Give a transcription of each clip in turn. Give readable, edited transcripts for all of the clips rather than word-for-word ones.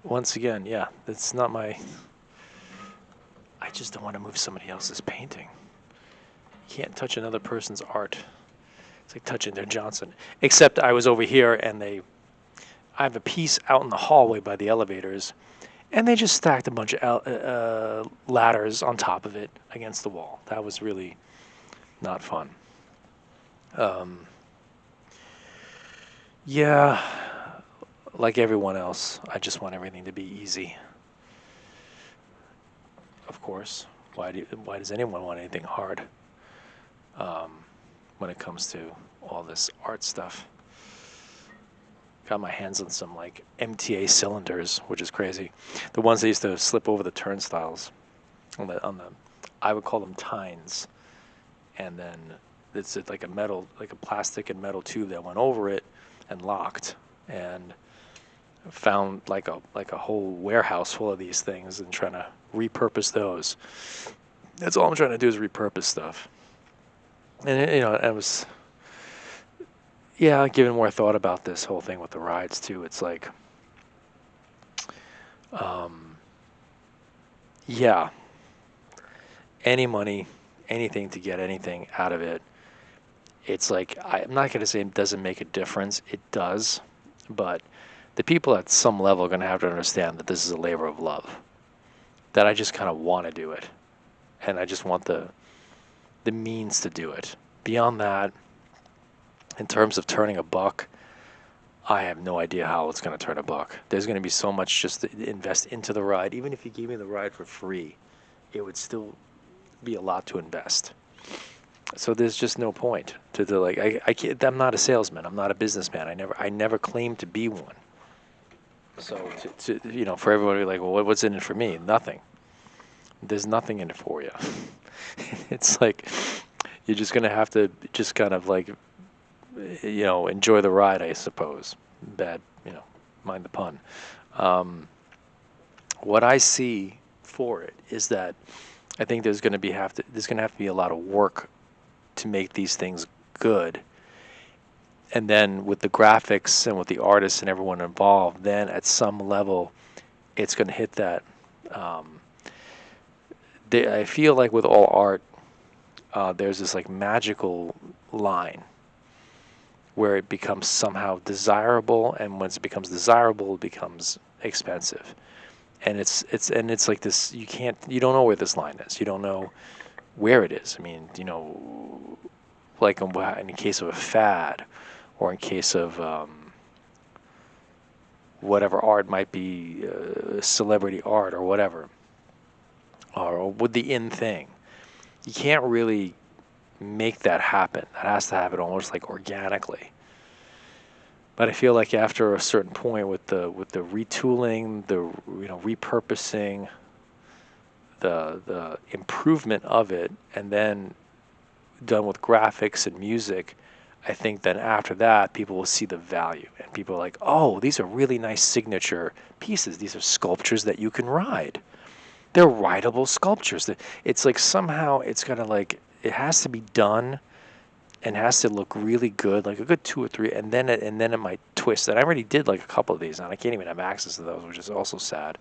once again, yeah, that's not my. I just don't want to move somebody else's painting. You can't touch another person's art. It's like touching their Johnson. Except I was over here and I have a piece out in the hallway by the elevators, and they just stacked a bunch of ladders on top of it against the wall. That was really not fun. Um, yeah, like everyone else, I just want everything to be easy. Of course, why does anyone want anything hard um, when it comes to all this art stuff? Got my hands on some like MTA cylinders, which is crazy. The ones that used to slip over the turnstiles on the I would call them tines, and then it's like a metal, like a plastic and metal tube that went over it and locked, and found like a whole warehouse full of these things and trying to repurpose those. That's all I'm trying to do is repurpose stuff. And I was giving more thought about this whole thing with the rides too. It's like, um, yeah, any money, anything to get anything out of it. It's like I'm not going to say it doesn't make a difference. It does, but the people at some level are going to have to understand that this is a labor of love. That I just kind of want to do it, and I just want the means to do it. Beyond that, in terms of turning a buck, I have no idea how it's going to turn a buck. There's going to be so much just to invest into the ride. Even if you gave me the ride for free, it would still be a lot to invest. So there's just no point to the like. I can't, I'm not a salesman. I'm not a businessman. I never claimed to be one. So for everyone to be like, well, what's in it for me? Nothing. There's nothing in it for you. It's like you're just gonna have to just kind of like enjoy the ride, I suppose. Bad, mind the pun. Um, what I see for it is that I think there's gonna have to be a lot of work to make these things good. And then with the graphics and with the artists and everyone involved, then at some level, it's going to hit that. Um, I feel like with all art, there's this like magical line where it becomes somehow desirable, and once it becomes desirable, it becomes expensive. And it's like this. You don't know where this line is. You don't know where it is. I mean, like in the case of a fad, or in case of whatever art might be, celebrity art or whatever, or with the in thing. You can't really make that happen. That has to happen almost like organically. But I feel like after a certain point, with the retooling, the repurposing, the improvement of it, and then done with graphics and music, I think then after that, people will see the value, and people are like, oh, these are really nice signature pieces. These are sculptures that you can ride. They're rideable sculptures. It's like somehow it's gonna like it has to be done and has to look really good, like a good 2 or 3, and then it might twist. And I already did like a couple of these, and I can't even have access to those, which is also sad.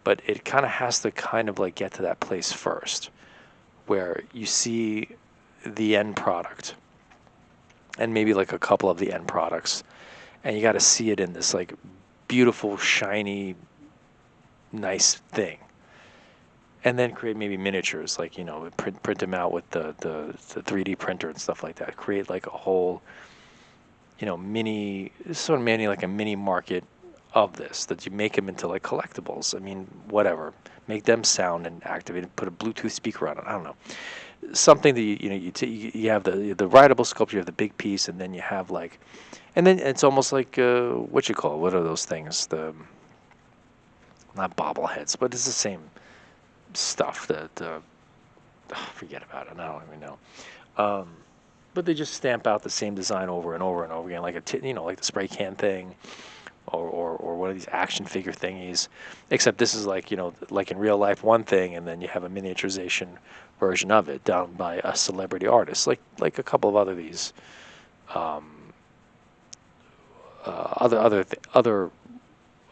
But it kind of has to kind of like get to that place first, where you see the end product, and maybe like a couple of the end products, and you got to see it in this like beautiful, shiny, nice thing, and then create maybe miniatures, like print them out with the 3D printer and stuff like that. Create like a whole mini, sort of many like a mini market of this, that you make them into like collectibles. I mean, whatever, make them sound and activate and put a Bluetooth speaker on it. I don't know, something that you have the rideable sculpture, you have the big piece, and then you have like, and then it's almost like what you call it? What are those things? The not bobbleheads, but it's the same stuff. Forget about it. I don't even know. Um, but they just stamp out the same design over and over and over again, like like the spray can thing, or one of these action figure thingies. Except this is like like in real life one thing, and then you have a miniaturization version of it done by a celebrity artist, like a couple of other these other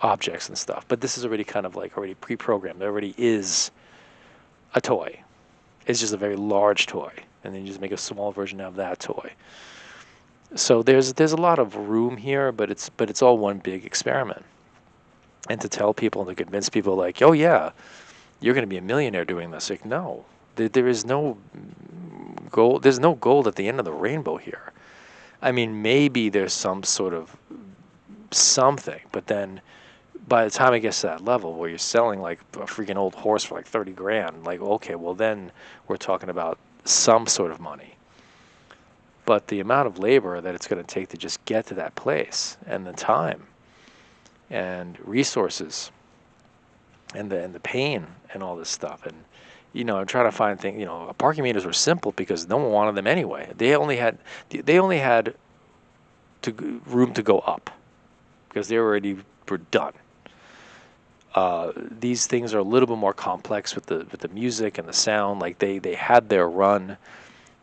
objects and stuff. But this is already kind of like already pre-programmed. It already is a toy. It's just a very large toy, and then you just make a small version of that toy. So there's a lot of room here, but it's all one big experiment. And to tell people and to convince people like, oh yeah, you're going to be a millionaire doing this. Like, no, there is no gold. There's no gold at the end of the rainbow here. I mean, maybe there's some sort of something, but then by the time it gets to that level where you're selling like a freaking old horse for like 30 grand, like, okay, well then we're talking about some sort of money. But the amount of labor that it's going to take to just get to that place, and the time and resources and the pain and all this stuff, and I'm trying to find things. Parking meters were simple because no one wanted them anyway. They only had room to go up because they already were done. These things are a little bit more complex with the music and the sound. Like they had their run.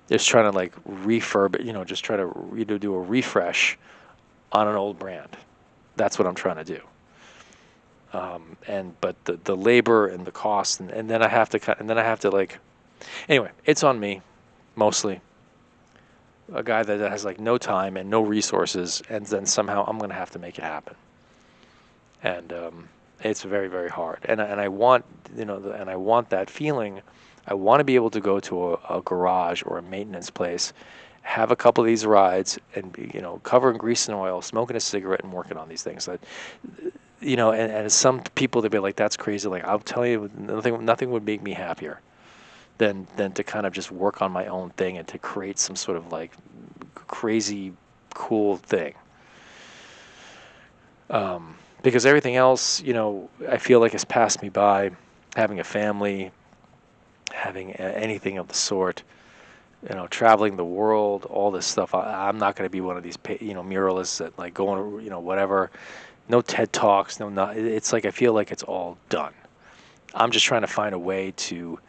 Just trying to like refurb it, just try to do a refresh on an old brand. That's what I'm trying to do. But the labor and the cost, and then I have to like, anyway, it's on me, mostly. A guy that has like no time and no resources, and then somehow I'm gonna have to make it happen. And it's very, very hard. And I want and I want that feeling. I want to be able to go to a garage or a maintenance place, have a couple of these rides, and be, covered in grease and oil, smoking a cigarette and working on these things. That, and some people, they'd be like, "That's crazy." Like, I'll tell you, nothing would make me happier than to kind of just work on my own thing and to create some sort of like crazy cool thing. Because everything else, I feel like has passed me by. Having a family, having anything of the sort, traveling the world, all this stuff. I'm not going to be one of these, muralists that like going, whatever. No TED Talks, no, not. It's like I feel like it's all done. I'm just trying to find a way to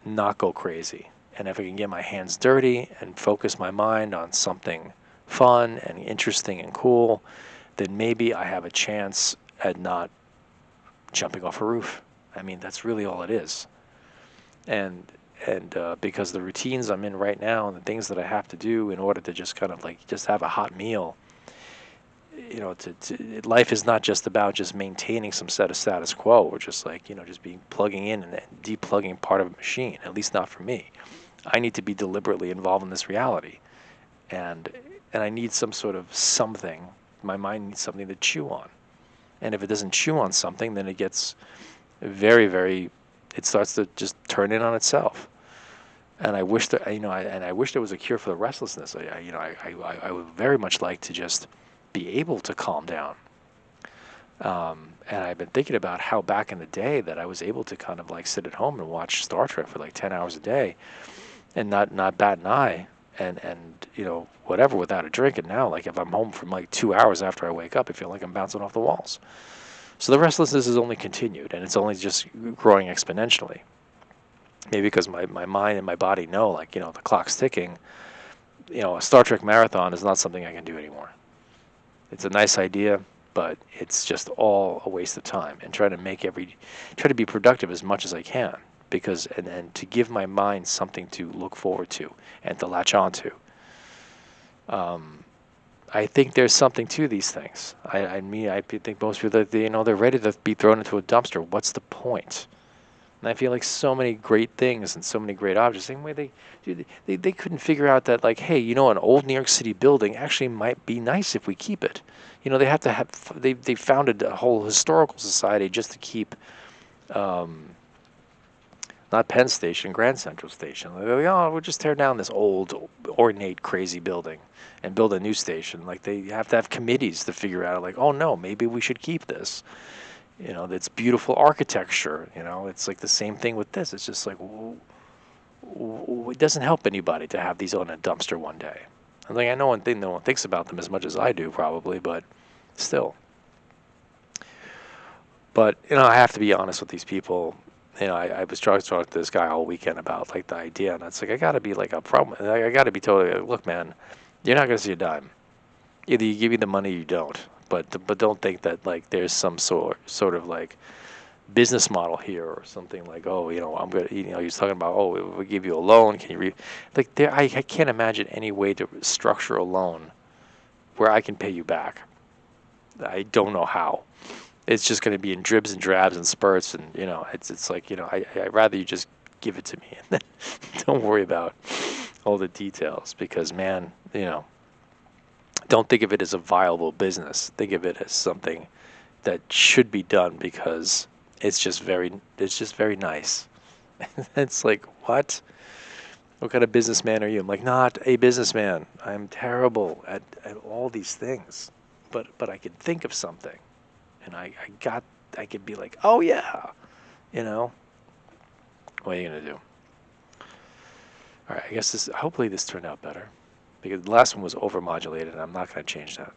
not go crazy. And if I can get my hands dirty and focus my mind on something fun and interesting and cool, then maybe I have a chance at not jumping off a roof. I mean, that's really all it is. And because the routines I'm in right now and the things that I have to do in order to just kind of like just have a hot meal, life is not just about just maintaining some set of status quo or just like, just being plugging in and deplugging part of a machine, at least not for me. I need to be deliberately involved in this reality. And I need some sort of something. My mind needs something to chew on. And if it doesn't chew on something, then it gets very, very, it starts to just turn in on itself. And I wish that, I wish there was a cure for the restlessness. I would very much like to just be able to calm down. And I've been thinking about how back in the day that I was able to kind of like sit at home and watch Star Trek for like 10 hours a day and not bat an eye and whatever without a drink. And now, like if I'm home from like 2 hours after I wake up, I feel like I'm bouncing off the walls. So the restlessness has only continued, and it's only just growing exponentially. Maybe because my mind and my body know, like, the clock's ticking. A Star Trek marathon is not something I can do anymore. It's a nice idea, but it's just all a waste of time. And try to be productive as much as I can, because and to give my mind something to look forward to and to latch onto. I think there's something to these things. I think most people, they're ready to be thrown into a dumpster. What's the point? And I feel like so many great things and so many great objects, same way they couldn't figure out that, like, hey, an old New York City building actually might be nice if we keep it. They have to have, they founded a whole historical society just to keep, not Penn Station, Grand Central Station. They're like, we'll just tear down this old, ornate, crazy building and build a new station. Like, they have to have committees to figure out, like, oh no, maybe we should keep this. It's beautiful architecture. It's like the same thing with this. It's just like, it doesn't help anybody to have these on a dumpster one day. I think no one thinks about them as much as I do, probably, but still. But I have to be honest with these people. I was trying to talk to this guy all weekend about like the idea, and it's like I got to be like upfront. I got to be totally like, look, man, you're not going to see a dime. Either you give me the money, or you don't. but don't think that like there's some sort of like business model here or something like, oh, I'm gonna, he's talking about, oh, we give you a loan, can you like there, I can't imagine any way to structure a loan where I can pay you back. I don't know how. It's just going to be in dribs and drabs and spurts, and it's like, I'd rather you just give it to me and then don't worry about all the details, because man, don't think of it as a viable business. Think of it as something that should be done because it's just very nice. It's like, what kind of businessman are you? I'm like, not a businessman. I'm terrible at all these things, but I could think of something, and I could be like, oh yeah, you know what are you gonna do? All right, I guess hopefully this turned out better, because the last one was overmodulated and I'm not going to change that.